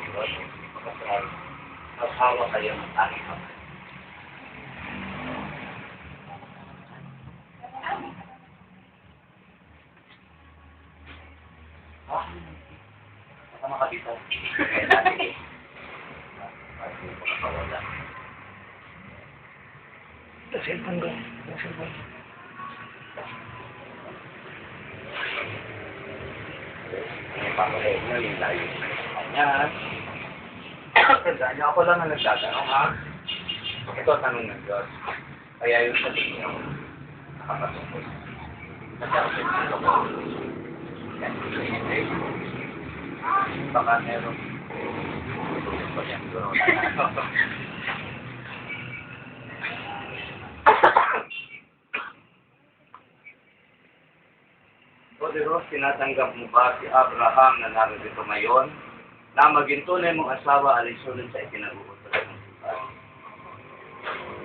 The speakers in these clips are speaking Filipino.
Diyos, pagkasal, maghawa kayo ng aking kamay. Ha? Kasama ka dito? Kaya natin. Pati pagkakawala. Cellphone ko. Cellphone. May pamalayin nyo yung layo sa kanya. Tandaan niyo, ako lang ang nagtatanong, ha? Ito ang tanong ng Diyos. Kaya yung sa inyo, nakakatungkol. Nagkakasensito ko. Yan, baka meron. Tutulog ko yan. O Diyos, tinatanggap mo ba si Abraham na narito ngayon na maging tunay mong asawa alinsunod sa ipinag-uutos ng Diyos?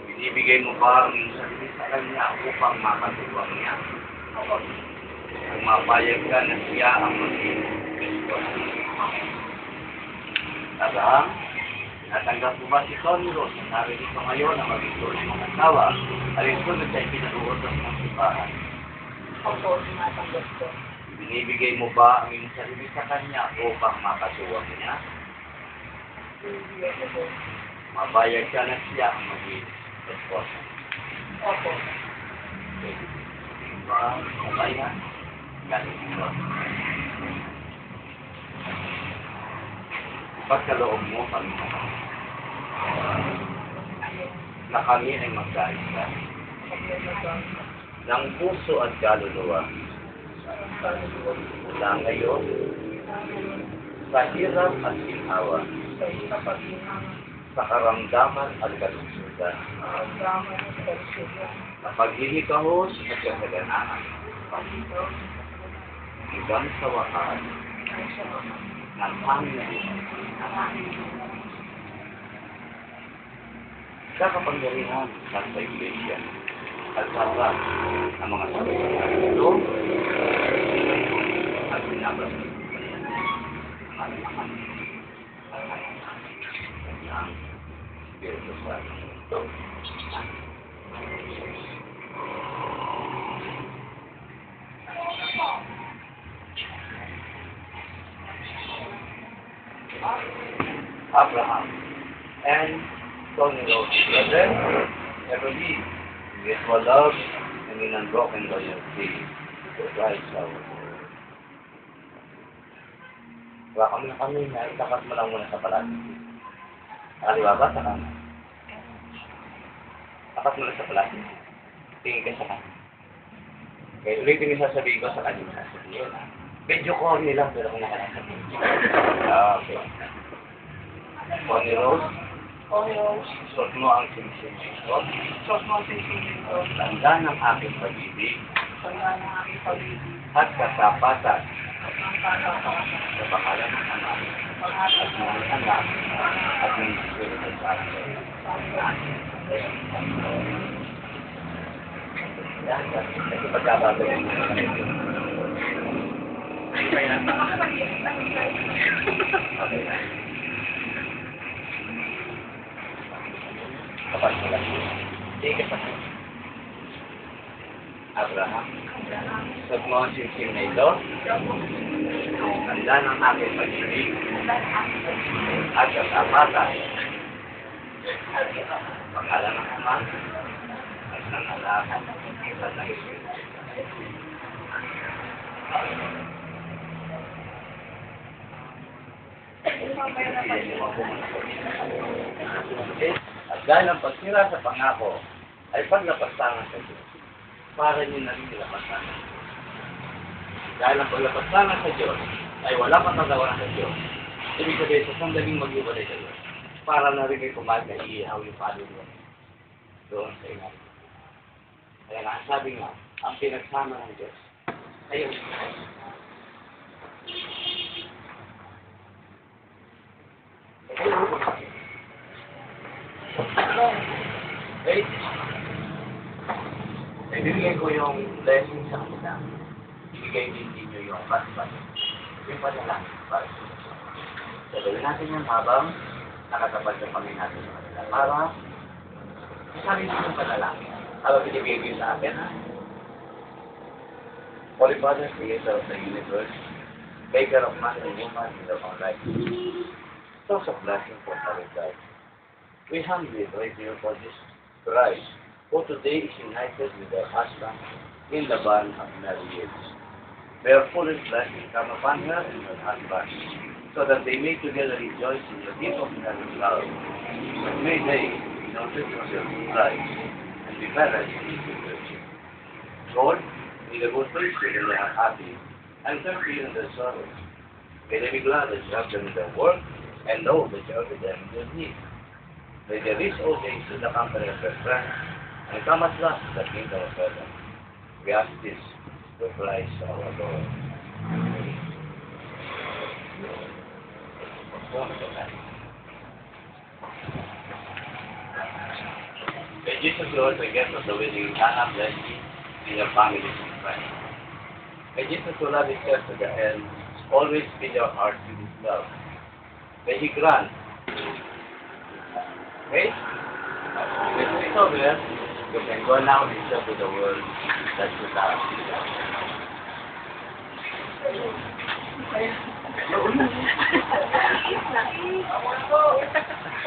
Binibigay mo ba ang iyong sarili sa kanya upang makatulong niya? Ang mapayag ka na siya ang maging Kristo. Abraham, tinatanggap mo ba si Tony Rose na narito ngayon na maging tunay mong asawa alinsunod sa ipinag-uutos ng Diyos? Opo, tumatanggap ko. Binibigay mo ba ang iyong sarili sa kanya upang makatuwang niya? Hindi ako po. Mabayag ka na siya ang maging esposa. Opo. Ba, mabayag? Galing mo. Pagkaloob mo, Panginoon, na kami ay magkaisa ng puso at kaluluwa mula ngayon sa hirap at ginhawa, sa karamdaman at kalusugan, sa paghihikahos at kasaganahan, hanggang sa wakas ng Panginoon. Sa kapangyarihan ng sa Iglesia at sa lahat ng mga sabi-sabi ito at binabas ang kanyang Espiritu Santo. Abraham and Tony Rose, brother, never leave with love and in unbroken loyalty to Christ our Lord. Baka mo na kami na itakas mo lang muna sa palagi. Nakaliwa ba sa kanan? Takas mo lang sa palagi. Tingin ka sa kanan. Okay, ulitin yung sasabihin ko sa kanya sasabihin. Medyo corny lang pero kung nakalasabihin. Okay. Tony Rose. Tony Rose. Suot mo ang sinisipito. Suot mo ang sinisipito. Tanda ng aking pag-ibig. Tanda ng aking pag-ibig. At katapatan. At ng katapatan. Sa pangalan ng Ama. Pag-atas At ng Anak. At ng Espiritu Santo. Yan. Kasi pagkabagawin mo na kami. Kaya. Okay na. Kapag mo lang. Sige ka pa. Abraham. Suot mo ang simsim na ito. Tanda ng aking pag-ibig. At katapatan. Pangalan ng Ama. At ng Anak. At ng Espiritu. At dahil ang pagsira sa pangako ay paglapastangan sa Diyos, para niyo na rin nilapastangan. Dahil ang paglapastangan sa Diyos ay wala patagawa sa Diyos, ibig sabihin sa sandaling mag-iwalay sa Diyos, para na rin kayo kumain na iihaw yung kaluluwa doon sa inyo. Kaya nga, sabi nga, ang pinagsama ng Diyos ay yung wait. Ibigay ko yung blessing sa kanila. Ibigay din ninyo yung paspas. Yung panalangin para sa gawin natin yan habang nakatapat sa Panginoon natin sa kanila. Para sa sarili ng panalangin. Habang binibigay sa akin, ha? Holy Father, Creator of the universe, Maker of man and woman in their own life, source of blessing for our life. We humbly pray to you for this Christ, who today is united with her husband in the bond of marriage. May her fullest blessing come upon her and her husband, so that they may together rejoice in the gift of marriage love. But may they, in order to serve Christ, and be parents in His church. Lord, may the good things that they are happy, and turn to you in their sorrow. May they be glad that you have them in their work, and know that you are with them in their need. May they reach all days to the company of their friends, and come at last to the kingdom of heaven. We ask this through Christ our Lord. May Jesus, Lord, the gift of the wedding, Hannah, bless you and your families in Christ. May Jesus, who love His church to the end, always fill your heart with His love. May He grant. Okay? With this over, you can go now and serve to the world that you love.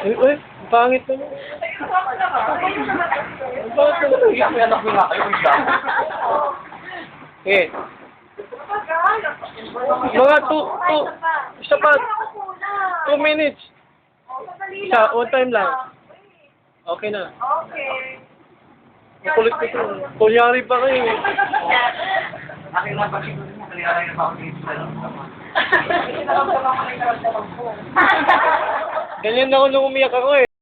Uy, pangit naman. Bakit naman? Iyak may anak mo nga kayo, iyak. Eh, mga isa pa, 2 minutes. Isa, one time lang. Okay na. Okay. Makulit ko ito. Kunyari pa kayo. Akin na pag ito niya, kaya na ako dito sa Ganyan ako nung umiyak ako eh.